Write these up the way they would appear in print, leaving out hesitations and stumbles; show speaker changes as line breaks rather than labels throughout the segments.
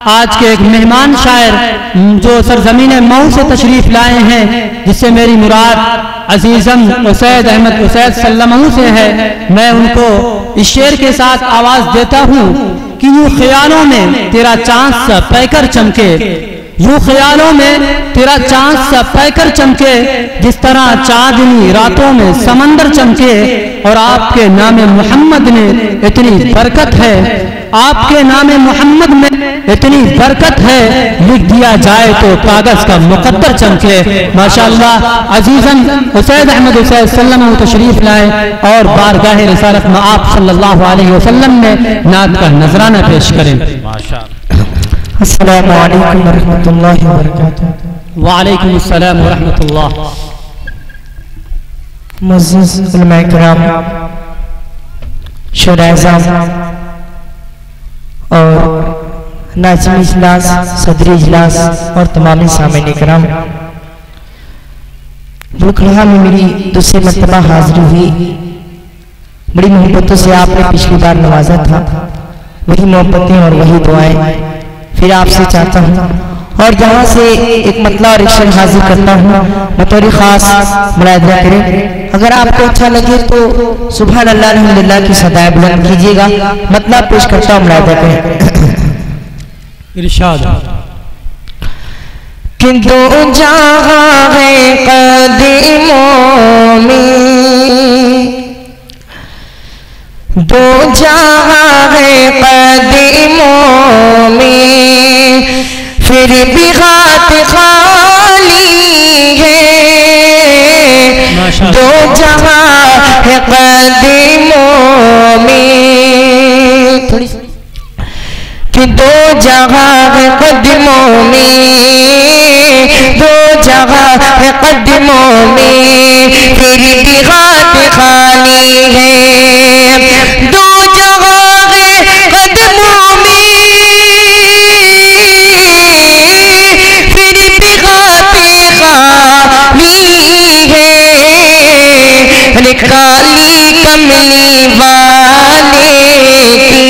आज के एक मेहमान शायर जो सरजमीन मऊ से तशरीफ लाए हैं, जिससे मेरी मुराद अजीजम उसैद अहमद उसैद सल्लमहू से है, मैं उनको इस शेर के साथ आवाज देता हूँ कि यूं ख्यालों में तेरा चांद सा पैकर चमके, यूं ख्यालों में तेरा चांद सा पैकर चमके, जिस तरह चांदनी रातों में समंदर चमके। और आपके नामे मोहम्मद में इतनी बरकत है, आपके नामे मोहम्मद में इतनी बरकत है, लिख दिया जाए तो कागज का मुकद्दर चमके। माशाअल्लाह अजीजन उसैद अहमद उसैद सल्लम तशरीफ लाए और बारगाह रिसालत में आप सल्लल्लाहु अलैहि वसल्लम में नात का नजराना पेश करें।
अस्सलामु अलैकुम वरहमतुल्लाहि वबरकातुहू।
वालेकुम अस्सलाम वरहमतुल्लाह।
मुअज़्ज़िज़ उलमाए किराम, शुराएज़ाम और नाज़िम इजलास, सदरी इजलास और तमाम सामीन किराम, बुलखला में मेरी दूसरी मर्तबा हाजिरी हुई। बड़ी मोहब्बतों से आपने पिछली बार नवाजा था, वही मोहब्बतें और वही दुआएं फिर आपसे चाहता हूँ। और यहाँ से एक मतला और एक शेर हाजिर करता हूँ, बतौर खास मुलाहिजा करें। अगर आपको अच्छा लगे तो सुभान अल्लाह अल्हम्दुलिल्लाह की सदाएं बुलंद कीजिएगा। मतलब पेश करता हूँ, मुलाहिजा करें।
इरशाद
कि दो जहां है कदमों में, दो जहां है कदमों में, फिर भी हाथ खाली है। दो जहां है कदमों में, कि दो जहां है कदमों में, दो जहां है कदमों में, फिर भी हाथ खाली है। दो जहां है कदमों में, फिर भी हाथ खाली है। अरे काली कमली वाले की,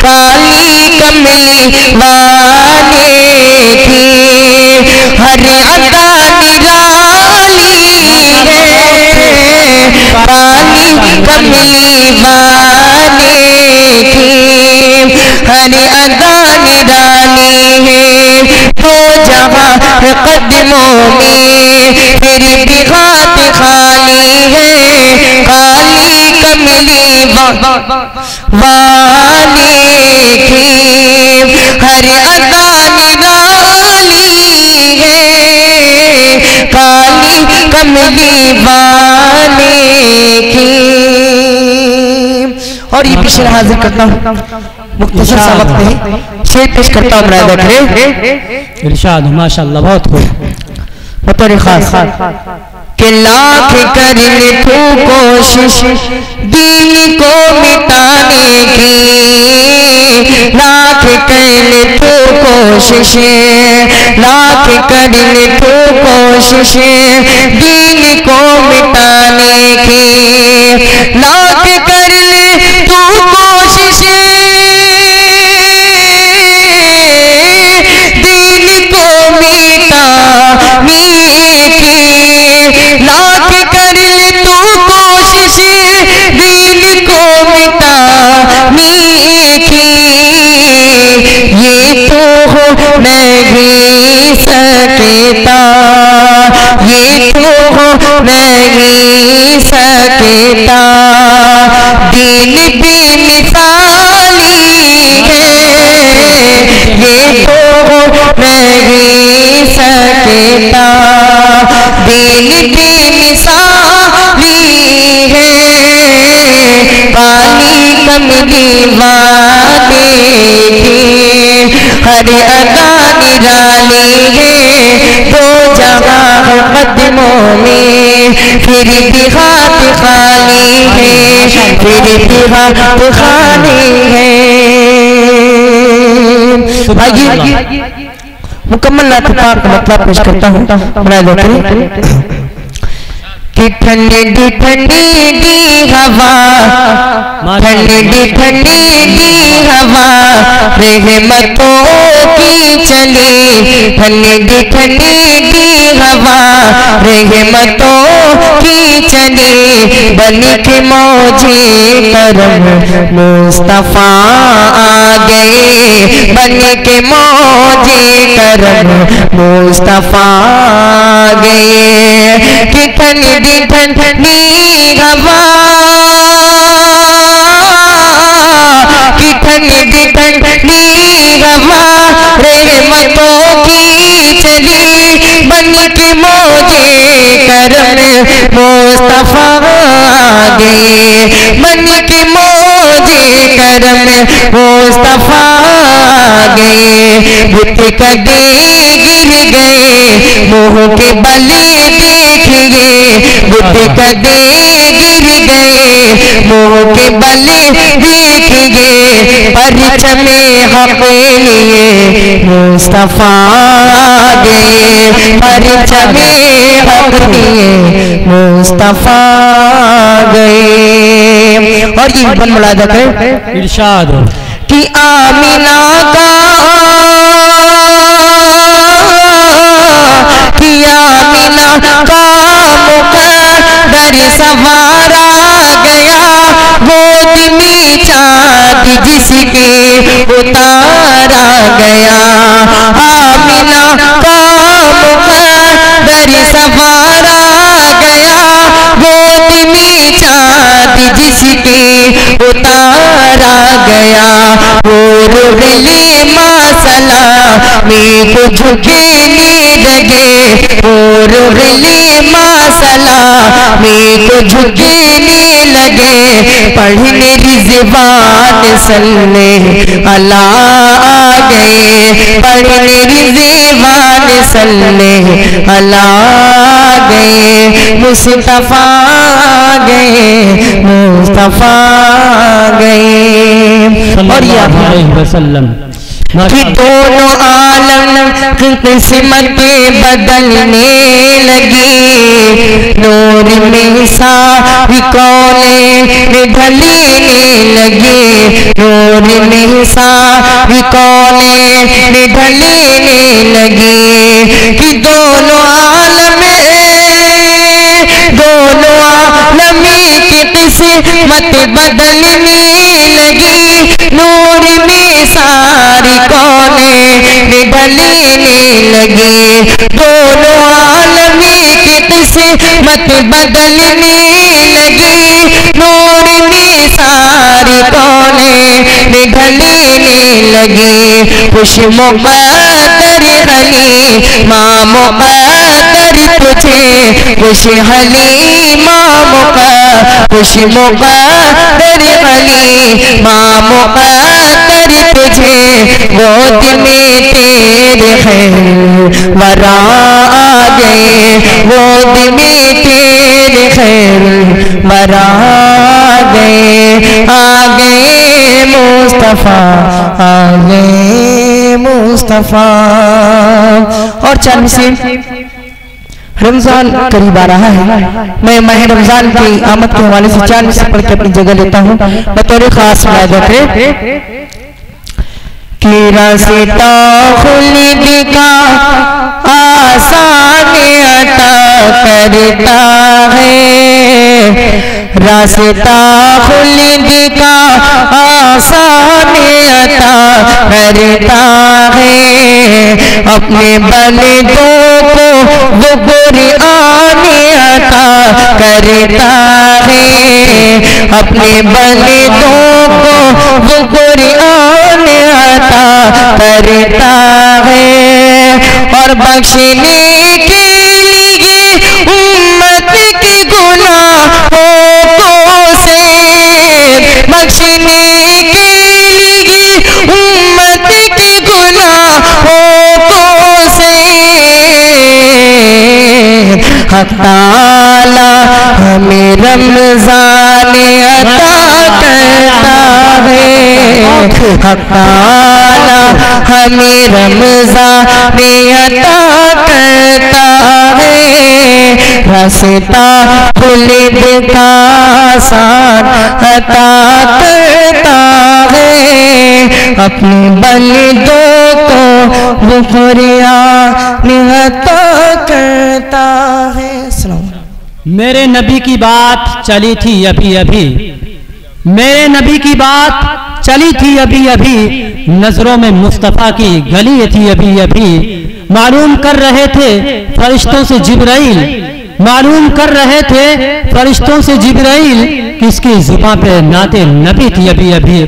काली कमली वाले की, हर अदा निराली है। काली कमली वाले की, हर अदा निराली है। दो जहां है कदमों में, फिर भी हाथ खाली है। काली कमली वाले की, हर अदा निराली है। काली कमली वाले की। और ये पिछले हाजिर करता हूँ, मुख्तसर सा वक्त है, शेर पेश करता हूँ, मुलाहिजा करें।
इरशाद माशाअल्लाह, बहुत खूब।
बतौर खास कि लाख कर ले तू कोशिश दीन को मिटाने की, लाख कर ले तू कोशिश, लाख कर ले तू कोशिश दीन को मिटाने की, लाख कर ले तू कोशिश दीन को मिटाने की, लाख कर ले तू कोशिश दीन को मिटाने की। ये तो हो नहीं सकता, ये तो हो नहीं सकता, दीन बेमिसाली है। ये तो हो नहीं सकता, दीन बेमिसाली है। काली कमली वाले की, हर अदा निराली है। दो जहां है कदमों में, फिर भी हाथ खाली है, फिर भी हाथ खाली है। आइए मुकम्मल नात पाक का मतलब पेश करता हूँ, मुलाहिजा करें। कि कि ठंडी ठंडी हवा, ठंडी ठंडी हवा रहमतों की चली, ठंडी ठंडी हवा रहमतों की चली, बन के मौजे करम मुस्तफा आ गए, बन के मौजे करम मुस्तफा आ गए। कि ठंडी ठंडी हवा, कि ठंडी ठंडी हवा रहमतों की चली, बन के मौजे करम मुस्तफा आ गए, बन के मौजे करम मुस्तफा आ गए। बुत कदे गिर गए मुँह के बले देखिए, बुत कदे गिर गए मुँह के बले देखिए, परचमे हक लिए मुस्तफा आ गए, परचमे हक लिए मुस्तफा आ गए। और ये बन मुलादा करें,
इरशाद हो
कि आमिना का, कि आमिना का मुक़द्दर सवारा गया, गोद में चाँद जिसके उतारा गया। आमिना का मुक़द्दर सवारा गया, गोद में चाँद जिसके उतारा गया। वो रुगले मासला में को झुकेने लगे, वो रुगले मासला में को झुकेने लगे, पढ़ने रिज़वान सल्ले अला आ गए, पढ़ने रिज़वान सल्ले अला आ गए, मुस्तफा आ गए, मुस्तफा आ गए। और ये
वसल्लम
कि दोनों आलम की किस्मतें बदलने लगी, नूर में सारी कौनें ढलने लगी, नूर में सारी कौनें ढलने लगी। कि दोनों आलम की किस्मत बदलने लगी, नूर में सारी कौनें ढलने लगी। दोनों आलम की किस्मत बदलने लगी, नूर में सारी कौनें ढलने लगी। खुश मुक़द्दर हली माँ मुक़द्दर तुझे, खुश हली माँ खुश मुक़द्दर हली माँ मुक़द्दर तुझे, गोद में तेरे खैर वरा आ गए, गोद में तेरे खैर वरा आ गए मुस्तफा, आ गए मुस्तफा। और चांद से रमजान करीब आ रहा है, मैं माह रमजान की आमद के हवाले से चांद से पढ़ के अपनी जगह लेता हूँ बतौर खास मुलादा करें। कि रास्ता खुल्द का आसान अता करता है, रास्ता खुल्द का आसान अता करता है, अपने बंदों को वो कुरान अता करता है, अपने बंदों को वो कुरान अता करता है। और बख्शने के लिए उम्मत के गुनाहों को से, बख्शने के लिए उम्मत के गुनाहों को से, हक़ ताला हमें रमज़ान अता करता है। हक ताला हमें रमज़ान अता करता है, रास्ता खुल्द का आसान अता करता है, अपने बंदों को बुखरिया अता करता है।
मेरे नबी की बात चली थी अभी अभी, मेरे नबी की बात चली थी अभी अभी, नजरों में मुस्तफ़ा की गली थी अभी अभी। मालूम कर रहे थे फरिश्तों से जिब्राइल, मालूम कर रहे थे फरिश्तों से जिब्राइल, किसकी जुबान पे नाते नबी थी अभी अभी।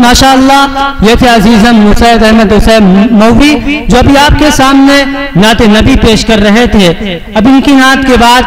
माशाअल्लाह, ये थे अजीज़म उसैद अहमद हुसैन मौवी, जो अभी आपके सामने नाते नबी पेश कर रहे थे। अब इनकी नात के बाद